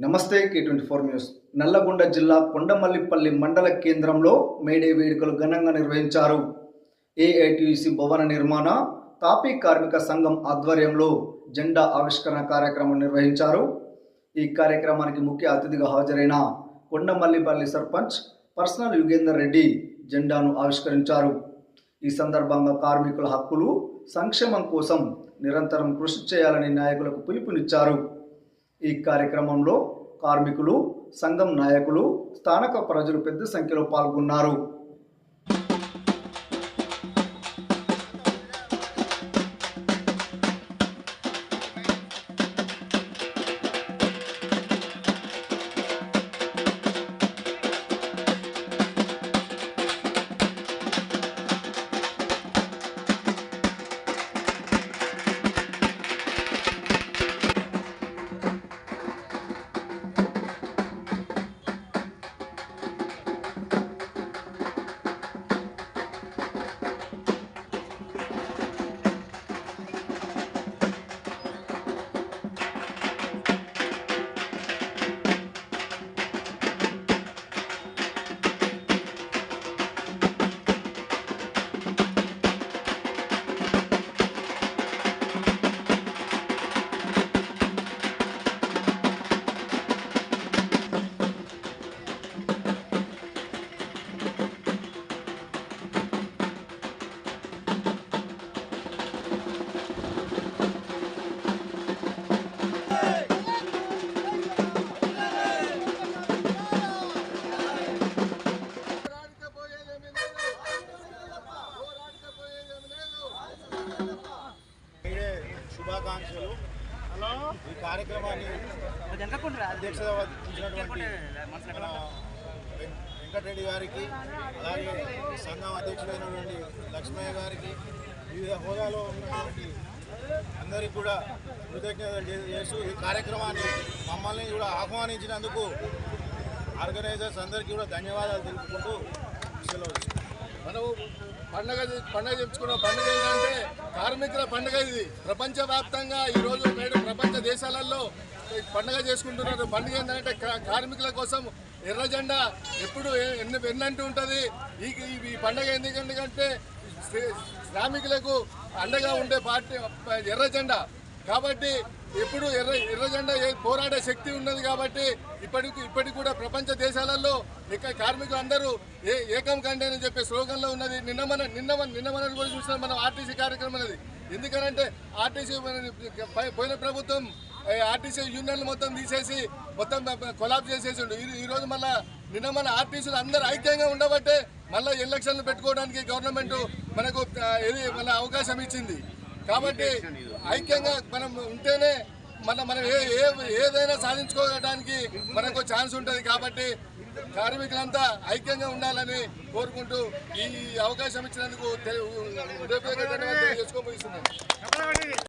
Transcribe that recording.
నమస్తే K24 news. Nalgonda జిల్లా కొండమల్లిపల్లి మండల కేంద్రంలో మేడే వేడుకలు ఘనంగా నిర్వహించారు. ఏఐటీయూసీ భవన నిర్మాణ తాపీ కార్మిక సంఘం ఆధ్వర్యంలో జెండా ఆవిష్కరణ కార్యక్రమం నిర్వహించారు. ఈ కార్యక్రమానికి ముఖ్య అతిథిగా హాజరైన కొండమల్లిపల్లి సర్పంచ్ పర్సనల్ యుగేందర్ రెడ్డి జెండాను ఆవిష్కరించారు. ఈ సందర్భంగా కార్మికుల హక్కులు సంక్షేమం కోసం నిరంతరం కృషి చేయాలని నాయకులకు పిలుపునిచ్చారు. ఈ కార్యక్రమంలో కార్మికులు, సంఘం నాయకులు, స్థానిక ప్రజలు పెద్ద సంఖ్యలో పాల్గొన్నారు. శుభాకాంక్షలు. ఈ కార్యక్రమాన్ని అధ్యక్షత వహించినటువంటి వెంకటరెడ్డి గారికి, అలాగే సంఘం అధ్యక్షుడైనటువంటి లక్ష్మయ్య గారికి, వివిధ హోదాలో ఉన్నటువంటి అందరికీ కూడా కృతజ్ఞతలు చేస్తూ ఈ కార్యక్రమాన్ని మమ్మల్ని కూడా ఆహ్వానించినందుకు ఆర్గనైజర్స్ అందరికీ కూడా ధన్యవాదాలు తెలుపుకుంటూ సెలవు. మనం పండగ చెప్పుకున్న పండుగ ఏంటంటే కార్మికుల పండుగ. ఇది ప్రపంచవ్యాప్తంగా ఈరోజు నేడు ప్రపంచ దేశాలలో పండుగ చేసుకుంటున్నారు. పండుగ ఏంటంటే కార్మికుల కోసం ఎర్ర జెండా ఎప్పుడు ఎన్నంటూ ఉంటుంది. ఈ పండుగ ఎందుకంటే శ్రామికులకు అండగా ఉండే పార్టీ ఎర్ర జెండా కాబట్టి ఎప్పుడు ఎర్ర జెండా పోరాడే శక్తి ఉన్నది. కాబట్టి ఇప్పటికి కూడా ప్రపంచ దేశాలలో కార్మికులు అందరూ ఏకం కండి అని చెప్పే స్లోగన్లో ఉన్నది. నిన్న కూడా చూసినాం మనం ఆర్టీసీ కార్యక్రమం అనేది. ఎందుకనంటే ఆర్టీసీ పోయిన ప్రభుత్వం ఆర్టీసీ యూనియన్లు మొత్తం తీసేసి మొత్తం కొలాబ్ చేసేసిండు. ఈరోజు నిన్న మన ఆర్టీసీలు అందరూ ఐక్యంగా ఉండబట్టే మళ్ళీ ఎలక్షన్లు పెట్టుకోవడానికి గవర్నమెంట్ మనకు మన అవకాశం ఇచ్చింది. కాబట్టి ఐక్యంగా మనం ఉంటేనే మనం ఏదైనా సాధించుకోవడానికి మనకు ఛాన్స్ ఉంటుంది. కాబట్టి కార్మికులంతా ఐక్యంగా ఉండాలని కోరుకుంటూ ఈ అవకాశం ఇచ్చినందుకు చేసుకోబోతున్నాను.